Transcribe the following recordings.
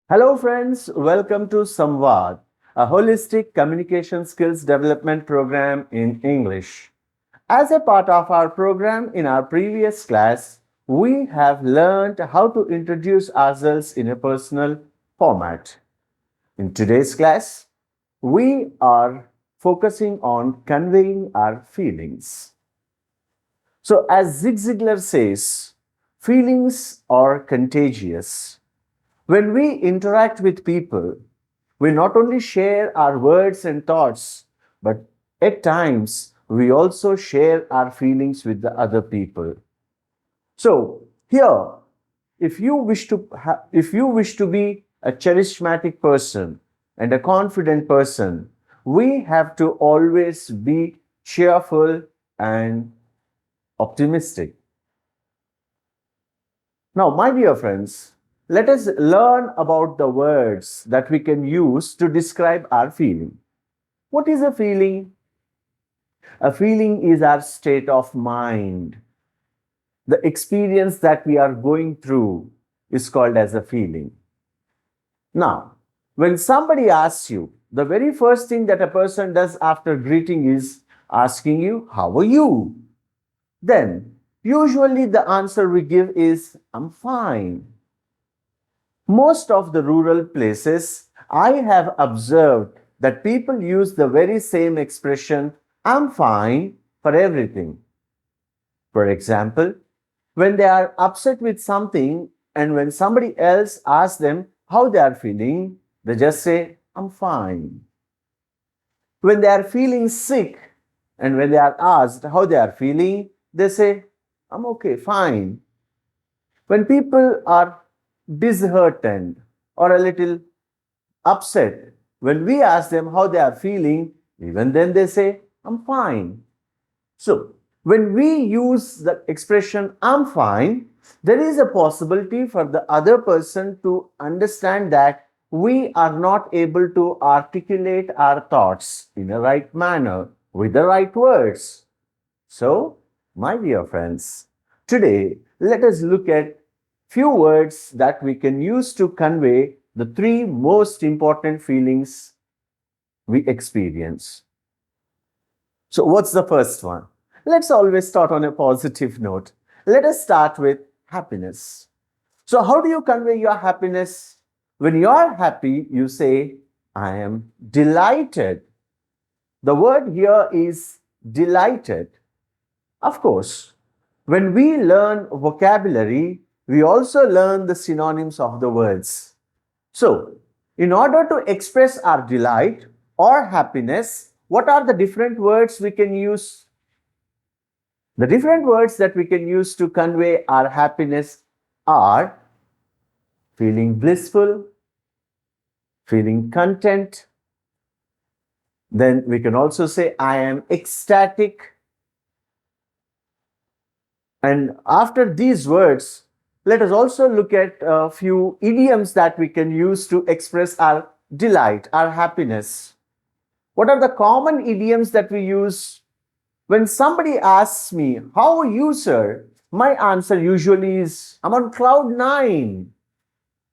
Hello, friends. Welcome to SAMWAD, a holistic communication skills development program in English. As a part of our program in our previous class, we have learned how to introduce ourselves in a personal format. In today's class, we are focusing on conveying our feelings. So, as Zig Ziglar says, feelings are contagious. When we interact with people, we not only share our words and thoughts, but at times we also share our feelings with the other people. So, here, if you wish to be a charismatic person and a confident person, we have to always be cheerful and optimistic. Now, my dear friends, let us learn about the words that we can use to describe our feeling. What is a feeling? A feeling is our state of mind. The experience that we are going through is called as a feeling. Now, when somebody asks you, the very first thing that a person does after greeting is asking you, "How are you?" Then, usually the answer we give is, "I'm fine." Most of the rural places, I have observed that people use the very same expression, "I'm fine," for everything. For example, when they are upset with something and when somebody else asks them how they are feeling, they just say, "I'm fine." When they are feeling sick and when they are asked how they are feeling, they say, "I'm okay, fine." When people are disheartened or a little upset, when we ask them how they are feeling, even then they say, "I'm fine." So, when we use the expression "I'm fine," there is a possibility for the other person to understand that we are not able to articulate our thoughts in a right manner with the right words. So, my dear friends, today let us look at few words that we can use to convey the three most important feelings we experience. So, what's the first one? Let's always start on a positive note. Let us start with happiness. So, how do you convey your happiness? When you are happy, you say, "I am delighted." The word here is delighted. Of course, when we learn vocabulary, we also learn the synonyms of the words. So, in order to express our delight or happiness, what are the different words we can use? The different words that we can use to convey our happiness are feeling blissful, feeling content. Then we can also say, "I am ecstatic." And after these words, let us also look at a few idioms that we can use to express our delight, our happiness. What are the common idioms that we use? When somebody asks me, "How are you, sir?" my answer usually is, "I'm on cloud nine."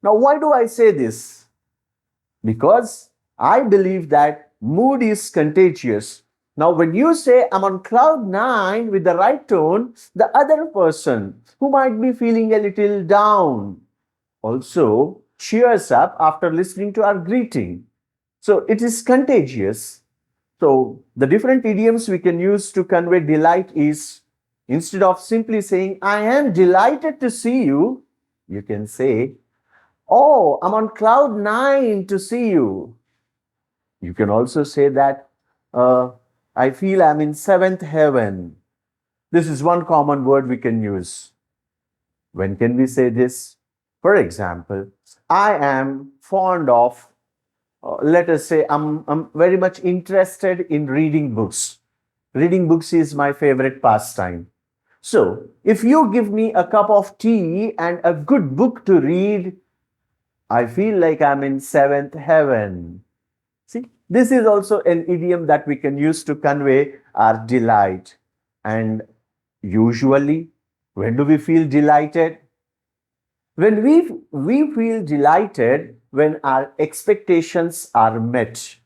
Now, why do I say this? Because I believe that mood is contagious. Now, when you say "I'm on cloud nine" with the right tone, the other person who might be feeling a little down also cheers up after listening to our greeting. So it is contagious. So the different idioms we can use to convey delight is, instead of simply saying "I am delighted to see you," you can say, "Oh, I'm on cloud nine to see you." You can also say that, "I feel I'm in seventh heaven." This is one common word we can use. When can we say this? For example, I am fond of, let us say, I'm very much interested in reading books. Reading books is my favorite pastime. So, if you give me a cup of tea and a good book to read, I feel like I'm in seventh heaven. See, this is also an idiom that we can use to convey our delight. And usually, when do we feel delighted? When we feel delighted when our expectations are met,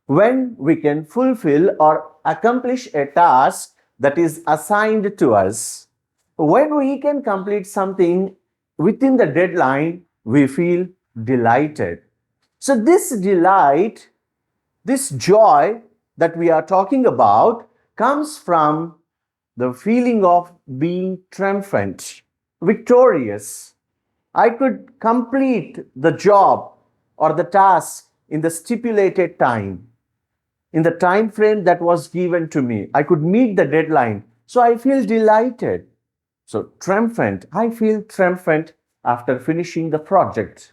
when we can fulfill or accomplish a task that is assigned to us, when we can complete something within the deadline, we feel delighted. So, this delight, this joy that we are talking about, comes from the feeling of being triumphant, victorious. I could complete the job or the task in the stipulated time, in the time frame that was given to me. I could meet the deadline. So I feel delighted. So triumphant, I feel triumphant after finishing the project.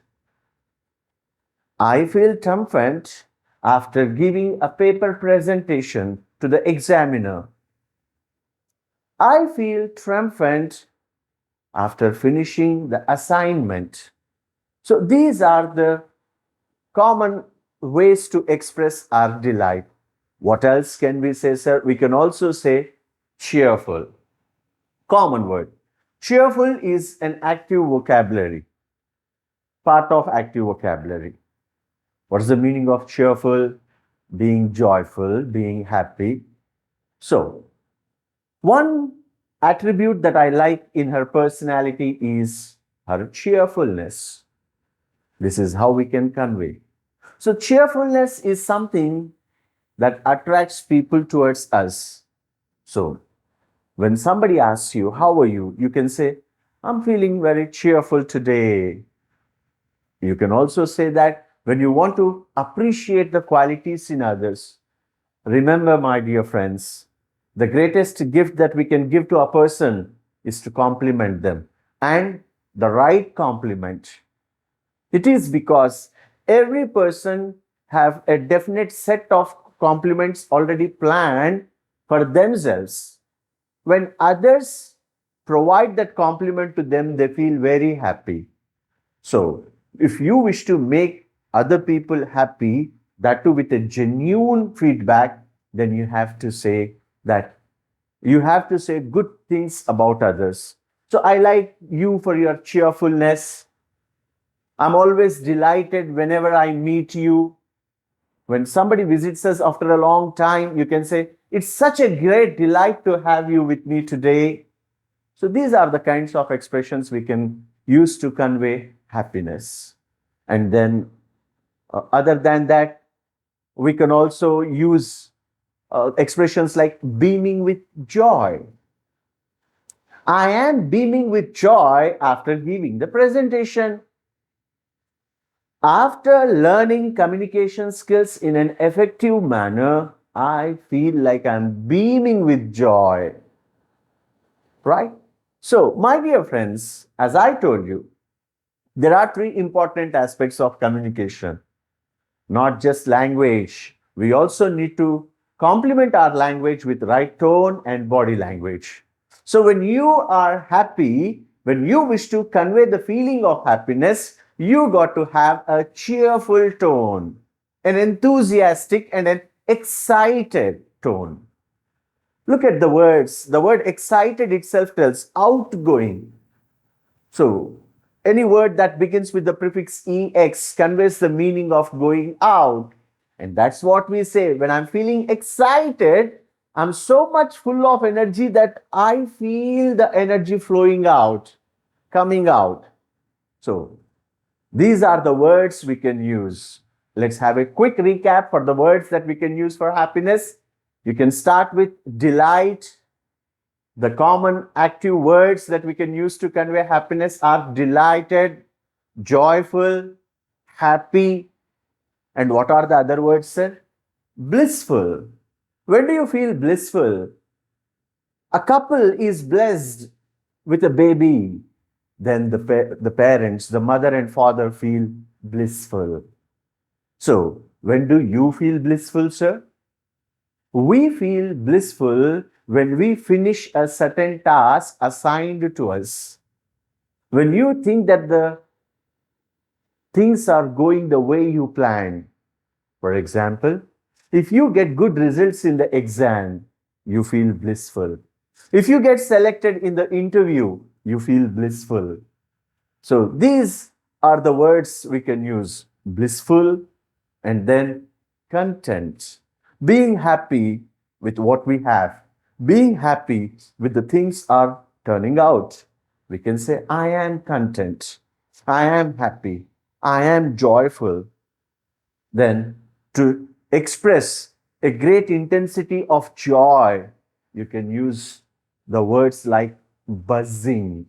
I feel triumphant after giving a paper presentation to the examiner. I feel triumphant after finishing the assignment. So these are the common ways to express our delight. What else can we say, sir? We can also say cheerful. Common word. Cheerful is an active vocabulary, part of active vocabulary. What is the meaning of cheerful? Being joyful, being happy. So, one attribute that I like in her personality is her cheerfulness. This is how we can convey. So, cheerfulness is something that attracts people towards us. So, when somebody asks you, how are you? You can say, I'm feeling very cheerful today. You can also say that when you want to appreciate the qualities in others. Remember, my dear friends, the greatest gift that we can give to a person is to compliment them, and the right compliment. It is because every person have a definite set of compliments already planned for themselves. When others provide that compliment to them, they feel very happy. So, if you wish to make other people happy, that too with a genuine feedback, then you have to say that you have to say good things about others. So, I like you for your cheerfulness. I'm always delighted whenever I meet you. When somebody visits us after a long time, you can say, it's such a great delight to have you with me today. So these are the kinds of expressions we can use to convey happiness. And then, other than that, we can also use expressions like beaming with joy. I am beaming with joy after giving the presentation. After learning communication skills in an effective manner, I feel like I'm beaming with joy. Right? So, my dear friends, as I told you, there are three important aspects of communication, not just language. We also need to complement our language with right tone and body language. So, when you are happy, when you wish to convey the feeling of happiness, you got to have a cheerful tone, an enthusiastic and an excited tone. Look at the words. The word excited itself tells outgoing. So, any word that begins with the prefix ex conveys the meaning of going out. And that's what we say. When I'm feeling excited, I'm so much full of energy that I feel the energy flowing out, coming out. So, these are the words we can use. Let's have a quick recap for the words that we can use for happiness. You can start with delight. The common active words that we can use to convey happiness are delighted, joyful, happy, and what are the other words, sir? Blissful. When do you feel blissful? A couple is blessed with a baby, then the parents, the mother and father feel blissful. So, when do you feel blissful, sir? We feel blissful when we finish a certain task assigned to us. When you think that the things are going the way you planned. For example, if you get good results in the exam, you feel blissful. If you get selected in the interview, you feel blissful. So these are the words we can use: blissful and then content. Being happy with what we have, being happy with the things are turning out. We can say, I am content, I am happy, I am joyful. Then, to express a great intensity of joy, you can use the words like buzzing.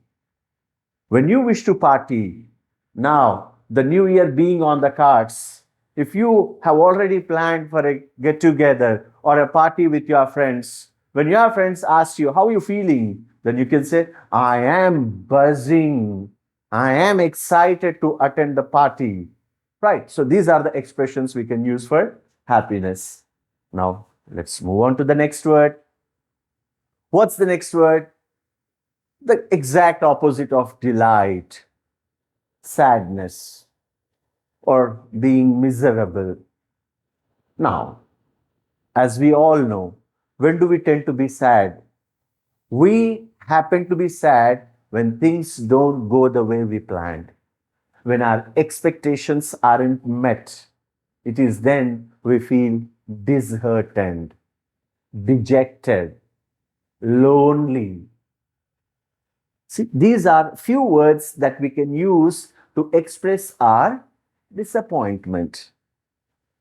When you wish to party, now the new year being on the cards, if you have already planned for a get together or a party with your friends, when your friends ask you, how are you feeling? Then you can say, I am buzzing. I am excited to attend the party. Right. So these are the expressions we can use for happiness. Now let's move on to the next word. What's the next word? The exact opposite of delight: sadness or being miserable. Now, as we all know, when do we tend to be sad? We happen to be sad when things don't go the way we planned, when our expectations aren't met. It is then we feel disheartened, dejected, lonely. See, these are few words that we can use to express our disappointment.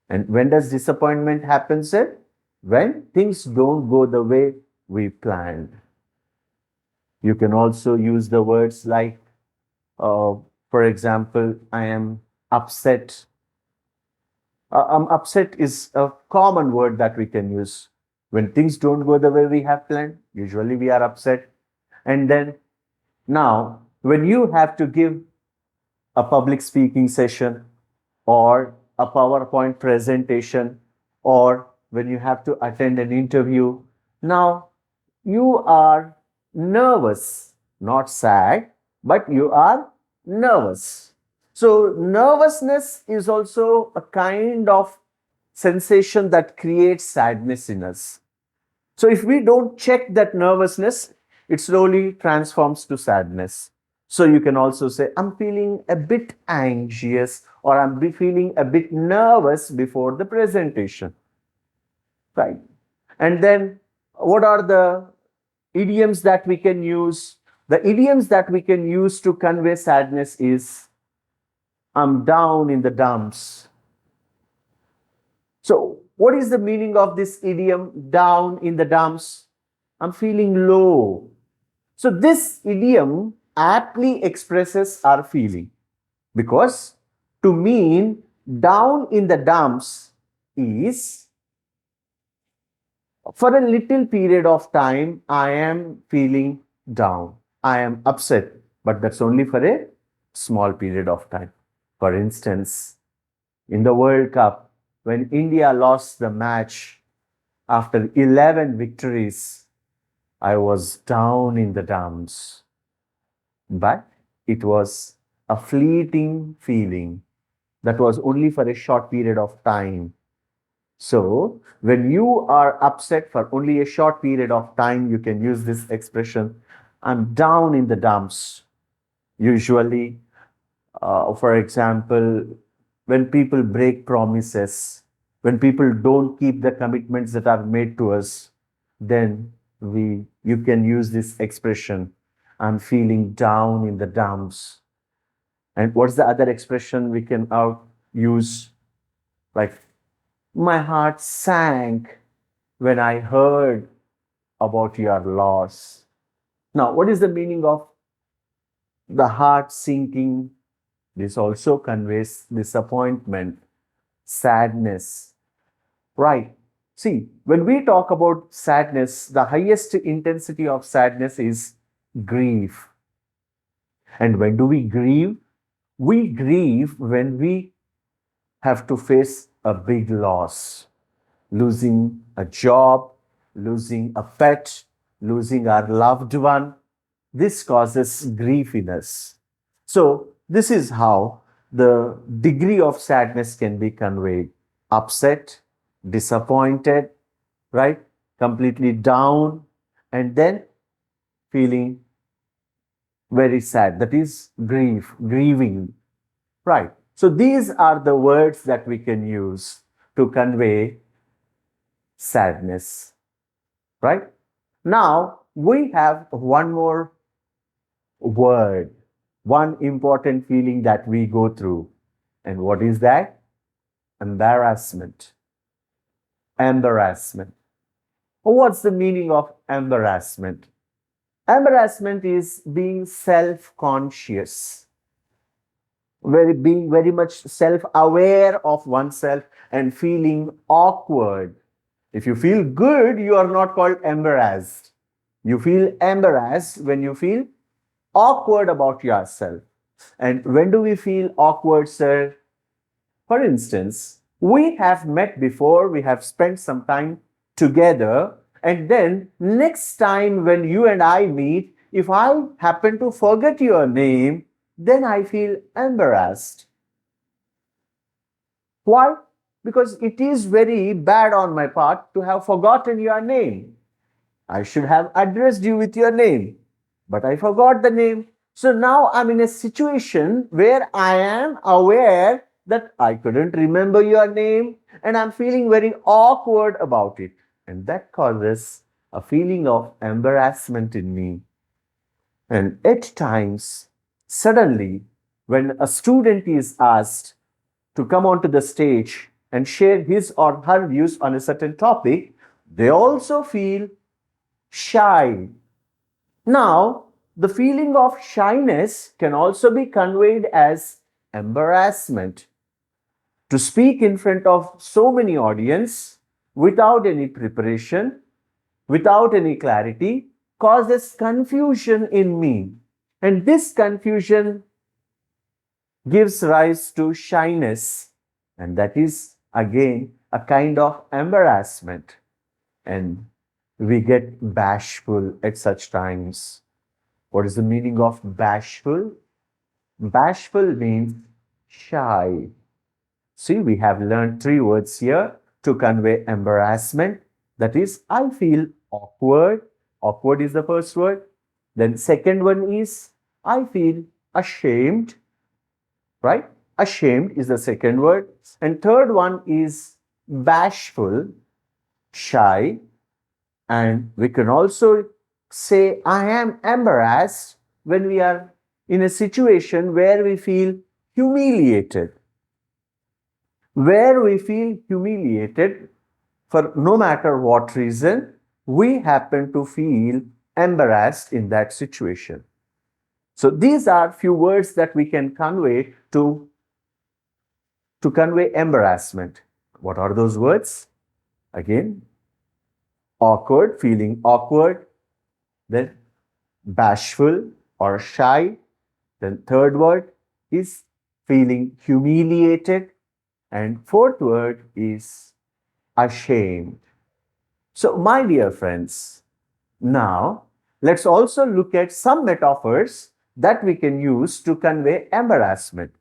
And when does disappointment happen, sir? When things don't go the way we planned. You can also use the words like, uh, for example, I am upset. Upset is a common word that we can use. When things don't go the way we have planned, usually we are upset. And then now, when you have to give a public speaking session or a PowerPoint presentation, or when you have to attend an interview, now you are nervous, not sad, but you are nervous. So, nervousness is also a kind of sensation that creates sadness in us. So, if we don't check that nervousness, it slowly transforms to sadness. So, you can also say, I'm feeling a bit anxious or feeling a bit nervous before the presentation. Right. And then, what are the idioms that we can use? The idioms that we can use to convey sadness is, I'm down in the dumps. So, what is the meaning of this idiom, down in the dumps? I'm feeling low. So, this idiom aptly expresses our feeling, because to mean down in the dumps is, for a little period of time, I am feeling down. I am upset, but that's only for a small period of time. For instance, in the World Cup, when India lost the match after 11 victories, I was down in the dumps. But it was a fleeting feeling that was only for a short period of time. So, when you are upset for only a short period of time, you can use this expression, I'm down in the dumps. Usually, for example, when people break promises, when people don't keep the commitments that are made to us, then you can use this expression, I'm feeling down in the dumps. And what's the other expression we can use? Like, my heart sank when I heard about your loss. Now, what is the meaning of the heart sinking? This also conveys disappointment, sadness, right? See, when we talk about sadness, the highest intensity of sadness is grief. And when do we grieve? We grieve when we have to face a big loss, losing a job, losing a pet, losing our loved one. This causes grief in us. So, this is how the degree of sadness can be conveyed: upset, disappointed, right? Completely down, and then feeling very sad. That is grief, grieving. Right. So these are the words that we can use to convey sadness. Right. Now we have one more word, one important feeling that we go through. And what is that? Embarrassment. Embarrassment. What's the meaning of embarrassment? Embarrassment is being self-conscious, being very much self-aware of oneself and feeling awkward. If you feel good, you are not called embarrassed. You feel embarrassed when you feel awkward about yourself. And when do we feel awkward, sir? For instance, we have met before, we have spent some time together, and then next time when you and I meet, if I happen to forget your name, then I feel embarrassed. Why? Because it is very bad on my part to have forgotten your name. I should have addressed you with your name, but I forgot the name. So now I'm in a situation where I am aware that I couldn't remember your name and I'm feeling very awkward about it. And that causes a feeling of embarrassment in me. And at times, suddenly, when a student is asked to come onto the stage and share his or her views on a certain topic, they also feel shy. Now, the feeling of shyness can also be conveyed as embarrassment. To speak in front of so many audience without any preparation, without any clarity, causes confusion in me. And this confusion gives rise to shyness. And that is again a kind of embarrassment. And we get bashful at such times. What is the meaning of bashful? Bashful means shy. See, we have learned three words here to convey embarrassment. That is, I feel awkward. Awkward is the first word. Then second one is, I feel ashamed. Right? Ashamed is the second word. And third one is bashful, shy. And we can also say, I am embarrassed when we are in a situation where we feel humiliated. Where we feel humiliated for no matter what reason, we happen to feel embarrassed in that situation. So these are few words that we can convey to convey embarrassment. What are those words? Again, awkward, feeling awkward, then bashful or shy. Then third word is feeling humiliated. And fourth word is ashamed. So, my dear friends, now let's also look at some metaphors that we can use to convey embarrassment.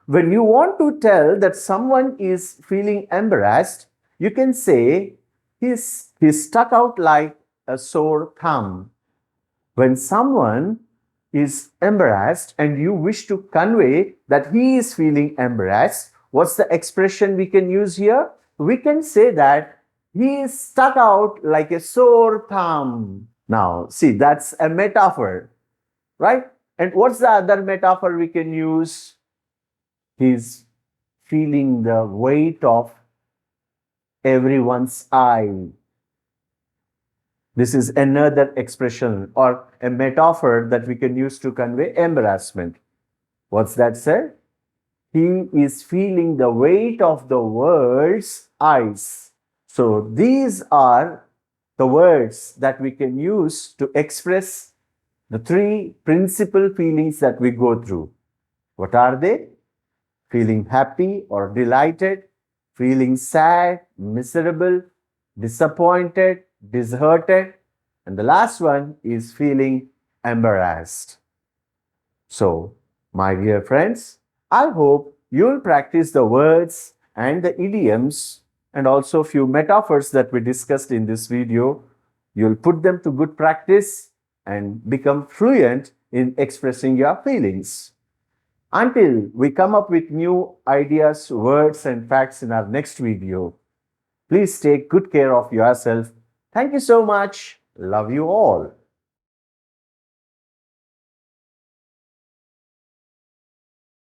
When you want to tell that someone is feeling embarrassed, you can say he's stuck out like a sore thumb. When someone is embarrassed and you wish to convey that he is feeling embarrassed, what's the expression we can use here? We can say that he is stuck out like a sore thumb. Now, see, that's a metaphor, right? And what's the other metaphor we can use? He's feeling the weight of everyone's eye. This is another expression or a metaphor that we can use to convey embarrassment. What's that say? He is feeling the weight of the world's eyes. So these are the words that we can use to express the three principal feelings that we go through. What are they? Feeling happy or delighted, feeling sad, miserable, disappointed, disheartened, and the last one is feeling embarrassed. So, my dear friends, I hope you'll practice the words and the idioms and also few metaphors that we discussed in this video. You'll put them to good practice and become fluent in expressing your feelings. Until we come up with new ideas, words, and facts in our next video, please take good care of yourself. Thank you so much. Love you all.